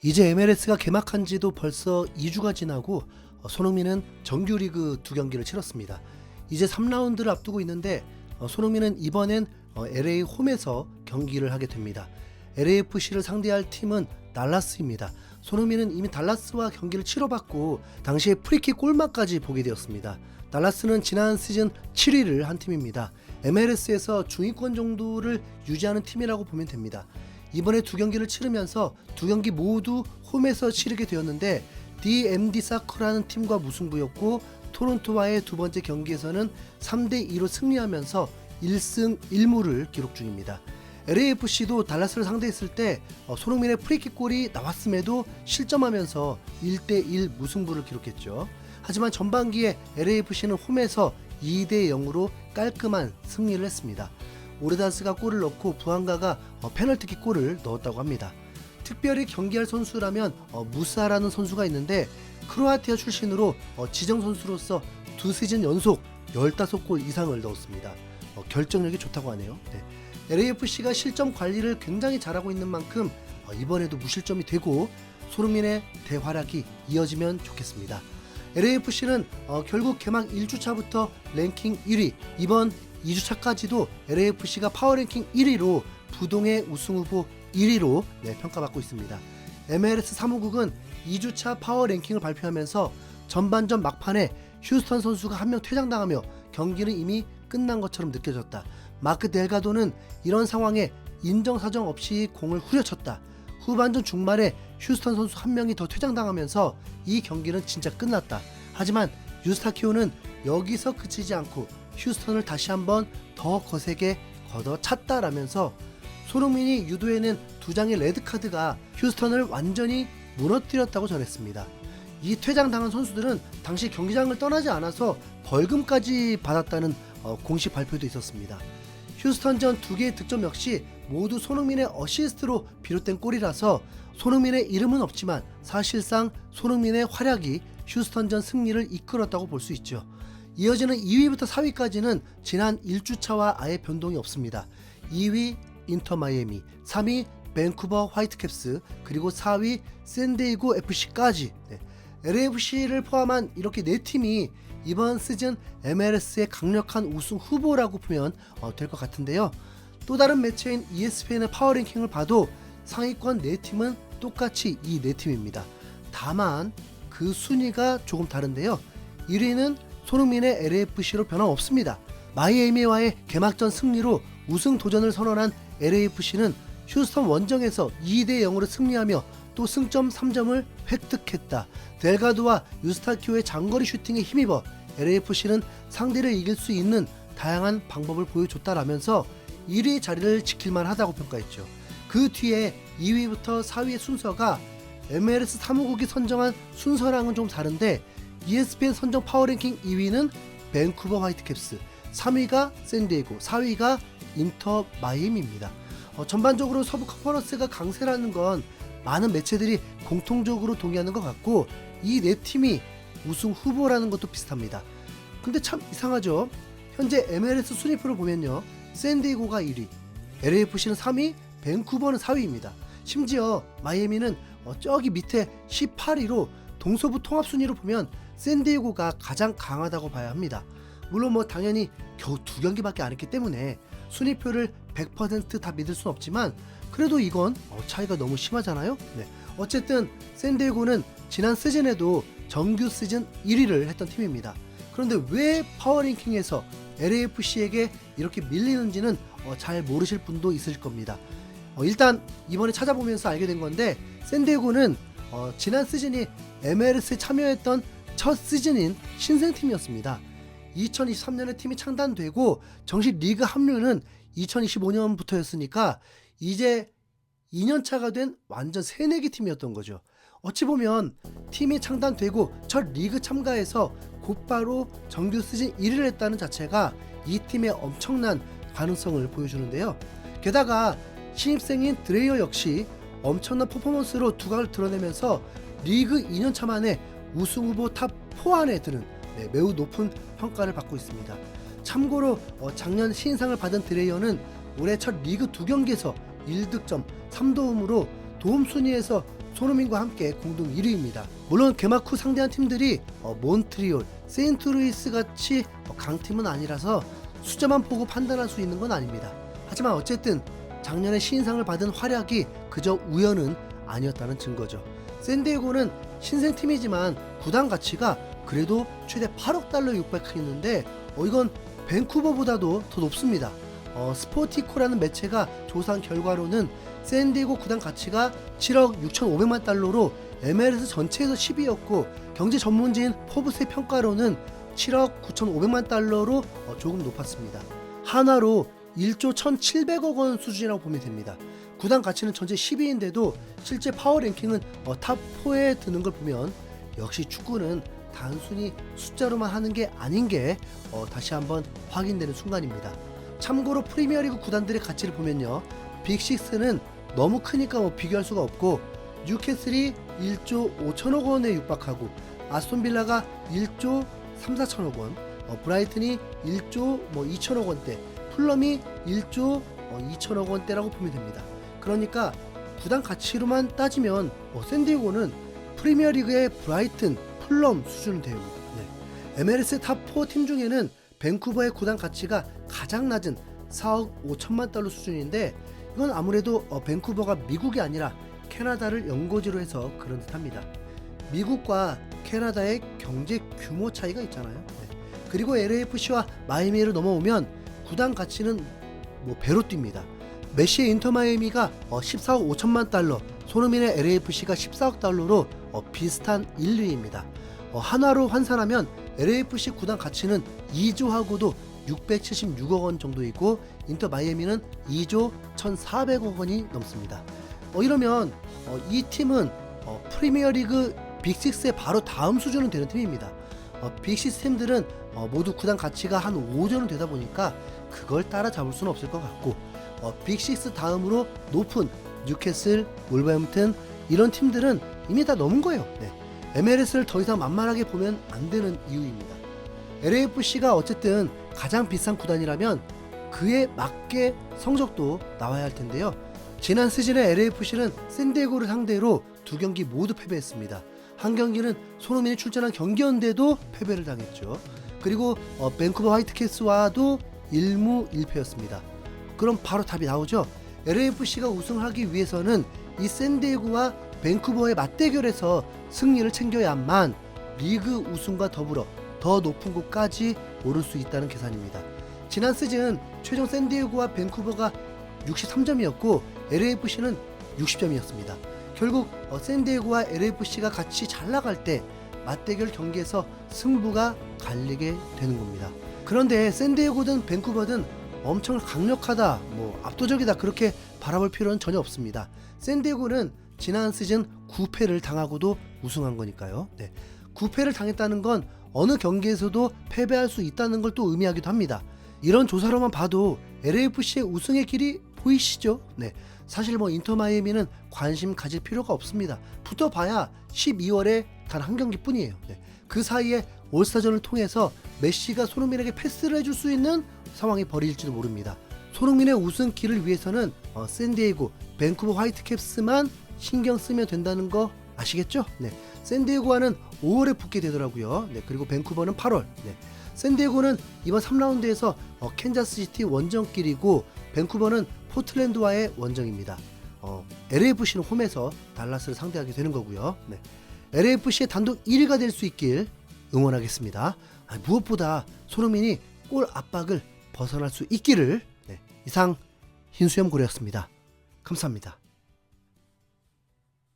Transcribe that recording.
이제 MLS가 개막한 지도 벌써 2주가 지나고 손흥민은 정규리그 2경기를 치렀습니다. 이제 3라운드를 앞두고 있는데 손흥민은 이번엔 LA 홈에서 경기를 하게 됩니다. LAFC를 상대할 팀은 달라스입니다. 손흥민은 이미 달라스와 경기를 치러봤고 당시에 프리킥 골맛까지 보게 되었습니다. 달라스는 지난 시즌 7위를 한 팀입니다. MLS에서 중위권 정도를 유지하는 팀이라고 보면 됩니다. 이번에 2경기를 치르면서 2경기 모두 홈에서 치르게 되었는데 DMD 사커라는 팀과 무승부였고 토론토와의 두 번째 경기에서는 3대2로 승리하면서 1승 1무를 기록 중입니다. LAFC도 달라스를 상대했을 때 손흥민의 프리킥 골이 나왔음에도 실점하면서 1대1 무승부를 기록했죠. 하지만 전반기에 LAFC는 홈에서 2대0으로 깔끔한 승리를 했습니다. 오르다스가 골을 넣고 부안가가 페널티킥 골을 넣었다고 합니다. 특별히 경기할 선수라면 무사라는 선수가 있는데 크로아티아 출신으로 지정 선수로서 2시즌 연속 15골 이상을 넣었습니다. 결정력이 좋다고 하네요. 네. LAFC가 실점 관리를 굉장히 잘하고 있는 만큼 이번에도 무실점이 되고 손흥민의 대활약이 이어지면 좋겠습니다. LAFC는 결국 개막 1주차부터 랭킹 1위, 이번 2주차까지도 LAFC가 파워랭킹 1위로 부동의 우승후보 1위로 평가받고 있습니다. MLS 사무국은 2주차 파워랭킹을 발표하면서 전반전 막판에 휴스턴 선수가 한 명 퇴장당하며 경기는 이미 끝난 것처럼 느껴졌다. 마크 델가도는 이런 상황에 인정사정 없이 공을 후려쳤다. 후반전 중반에 휴스턴 선수 한 명이 더 퇴장당하면서 이 경기는 진짜 끝났다. 하지만 유스타키오는 여기서 그치지 않고 휴스턴을 다시 한번 더 거세게 걷어찼다라면서 손흥민이 유도해낸 2장의 레드카드가 휴스턴을 완전히 무너뜨렸다고 전했습니다. 이 퇴장당한 선수들은 당시 경기장을 떠나지 않아서 벌금까지 받았다는 공식 발표도 있었습니다. 휴스턴전 2개의 득점 역시 모두 손흥민의 어시스트로 비롯된 골이라서 손흥민의 이름은 없지만 사실상 손흥민의 활약이 휴스턴전 승리를 이끌었다고 볼 수 있죠. 이어지는 2위부터 4위까지는 지난 1주차와 아예 변동이 없습니다. 2위 인터 마이애미, 3위 밴쿠버 화이트캡스, 그리고 4위 샌디에고 FC까지 LAFC를 포함한 이렇게 4팀이 이번 시즌 MLS의 강력한 우승 후보라고 보면 될 것 같은데요. 또 다른 매체인 ESPN의 파워랭킹을 봐도 상위권 4팀은 똑같이 이 4팀입니다. 다만 그 순위가 조금 다른데요. 1위는 손흥민의 LAFC로 변함없습니다. 마이애미와의 개막전 승리로 우승 도전을 선언한 LAFC는 휴스턴 원정에서 2대0으로 승리하며 또 승점 3점을 획득했다. 델가도와 유스타키오의 장거리 슈팅에 힘입어 LAFC는 상대를 이길 수 있는 다양한 방법을 보여줬다라면서 1위 자리를 지킬만 하다고 평가했죠. 그 뒤에 2위부터 4위의 순서가 MLS 사무국이 선정한 순서랑은 좀 다른데 ESPN 선정 파워랭킹 2위는 밴쿠버 화이트캡스, 3위가 샌디에고, 4위가 인터 마이애미입니다. 전반적으로 서부 컨퍼런스가 강세라는 건 많은 매체들이 공통적으로 동의하는 것 같고 이 4팀이 우승 후보라는 것도 비슷합니다. 근데 참 이상하죠. 현재 MLS 순위표를 보면요, 샌디에고가 1위, LAFC는 3위, 밴쿠버는 4위입니다. 심지어 마이애미는 저기 밑에 18위로 동서부 통합 순위로 보면 샌디에고가 가장 강하다고 봐야 합니다. 물론 당연히 겨우 2경기밖에 안 했기 때문에 순위표를 100% 믿을 순 없지만 그래도 이건 차이가 너무 심하잖아요. 어쨌든 샌디에고는 지난 시즌에도 정규 시즌 1위를 했던 팀입니다. 그런데 왜 파워랭킹에서 LAFC에게 이렇게 밀리는지는 잘 모르실 분도 있을 겁니다. 일단 이번에 찾아보면서 알게 된 건데 샌디에고는 지난 시즌이 MLS에 참여했던 첫 시즌인 신생팀이었습니다. 2023년에 팀이 창단되고 정식 리그 합류는 2025년부터였으니까 이제 2년차가 된 완전 새내기 팀이었던 거죠. 어찌 보면 팀이 창단되고 첫 리그 참가에서 곧바로 정규 시즌 1위를 했다는 자체가 이 팀의 엄청난 가능성을 보여주는데요. 게다가 신입생인 드레이어 역시 엄청난 퍼포먼스로 두각을 드러내면서 리그 2년차 만에 우승 후보 탑 4 안에 드는 매우 높은 평가를 받고 있습니다. 참고로 작년 신인상을 받은 드레이어는 올해 첫 리그 2경기에서 1득점 3도움으로 도움 순위에서 손흥민과 함께 공동 1위입니다. 물론 개막 후 상대한 팀들이 몬트리올, 세인트루이스 같이 강팀은 아니라서 숫자만 보고 판단할 수 있는 건 아닙니다. 하지만 어쨌든 작년에 신인상을 받은 활약이 그저 우연은 아니었다는 증거죠. 샌디에고는 신생팀이지만 구단 가치가 그래도 최대 8억 달러에 육박했는데 이건 밴쿠버보다도 더 높습니다. 스포티코라는 매체가 조사한 결과로는 샌디에고 구단 가치가 7억 6,500만 달러로 MLS 전체에서 10위였고 경제 전문지인 포브스의 평가로는 7억 9,500만 달러로 조금 높았습니다. 한화로 1조 1,700억 원 수준이라고 보면 됩니다. 구단 가치는 전체 10위인데도 실제 파워 랭킹은 탑4에 드는 걸 보면 역시 축구는 단순히 숫자로만 하는 게 아닌 게 다시 한번 확인되는 순간입니다. 참고로 프리미어리그 구단들의 가치를 보면요, 빅6는 너무 크니까 비교할 수가 없고 뉴캐슬이 1조 5천억 원에 육박하고 아스톤빌라가 1조 3, 4천억 원, 브라이튼이 1조 2천억 원대, 풀럼이 1조 2천억 원대라고 보면 됩니다. 그러니까 구단 가치로만 따지면 샌디에고는 프리미어리그의 브라이튼, 풀럼 수준은 돼요. 네. MLS 탑4 팀 중에는 밴쿠버의 구단 가치가 가장 낮은 4억 5천만 달러 수준인데 이건 아무래도 밴쿠버가 미국이 아니라 캐나다를 연고지로 해서 그런 듯합니다. 미국과 캐나다의 경제 규모 차이가 있잖아요. 네. 그리고 LAFC와 마이애미를 넘어오면 구단 가치는 배로 뜁니다. 메시의 인터 마이애미가 14억 5천만 달러, 손흥민의 LAFC가 14억 달러로 비슷한 1, 2위입니다. 한화로 환산하면 LAFC 구단 가치는 2조하고도 676억 원 정도이고 인터 마이애미는 2조 1,400억 원이 넘습니다. 이러면 이 팀은 프리미어리그 빅6의 바로 다음 수준은 되는 팀입니다. 빅6 팀들은 모두 구단 가치가 한 5조는 되다 보니까 그걸 따라잡을 수는 없을 것 같고 빅6 다음으로 높은 뉴캐슬, wolverhampton 이런 팀들은 이미 다 넘은 거예요. 네. MLS를 더 이상 만만하게 보면 안 되는 이유입니다. LAFC가 어쨌든 가장 비싼 구단이라면 그에 맞게 성적도 나와야 할 텐데요. 지난 시즌에 LAFC는 샌디에고를 상대로 2경기 모두 패배했습니다. 한 경기는 손흥민이 출전한 경기였는데도 패배를 당했죠. 그리고 밴쿠버 화이트캐슬와도 1무 1패였습니다. 그럼 바로 답이 나오죠. LAFC가 우승하기 위해서는 이 샌디에고와 밴쿠버의 맞대결에서 승리를 챙겨야만 리그 우승과 더불어 더 높은 곳까지 오를 수 있다는 계산입니다. 지난 시즌 최종 샌디에고와 밴쿠버가 63점이었고 LAFC는 60점이었습니다. 결국 샌디에고와 LAFC가 같이 잘 나갈 때 맞대결 경기에서 승부가 갈리게 되는 겁니다. 그런데 샌디에고든 밴쿠버든 엄청 강력하다, 압도적이다 그렇게 바라볼 필요는 전혀 없습니다. 샌디에고는 지난 시즌 9패를 당하고도 우승한 거니까요. 네. 9패를 당했다는 건 어느 경기에서도 패배할 수 있다는 걸 또 의미하기도 합니다. 이런 조사로만 봐도 LAFC의 우승의 길이 보이시죠? 네. 사실 인터 마이애미는 관심 가질 필요가 없습니다. 붙어봐야 12월에 단 한 경기뿐이에요. 네. 그 사이에 올스타전을 통해서 메시가 손흥민에게 패스를 해줄 수 있는 상황이 벌어질지도 모릅니다. 손흥민의 우승길을 위해서는 샌디에고, 밴쿠버 화이트캡스만 신경 쓰면 된다는 거 아시겠죠? 네. 샌디에고와는 5월에 붙게 되더라고요. 네. 그리고 밴쿠버는 8월. 네. 샌디에고는 이번 3라운드에서 캔자스시티 원정길이고 밴쿠버는 포틀랜드와의 원정입니다. LAFC는 홈에서 달라스를 상대하게 되는 거고요. 네. LAFC의 단독 1위가 될 수 있길 응원하겠습니다. 무엇보다 손흥민이 골 압박을 벗어날 수 있기를. 네. 이상 흰수염 고래였습니다. 감사합니다.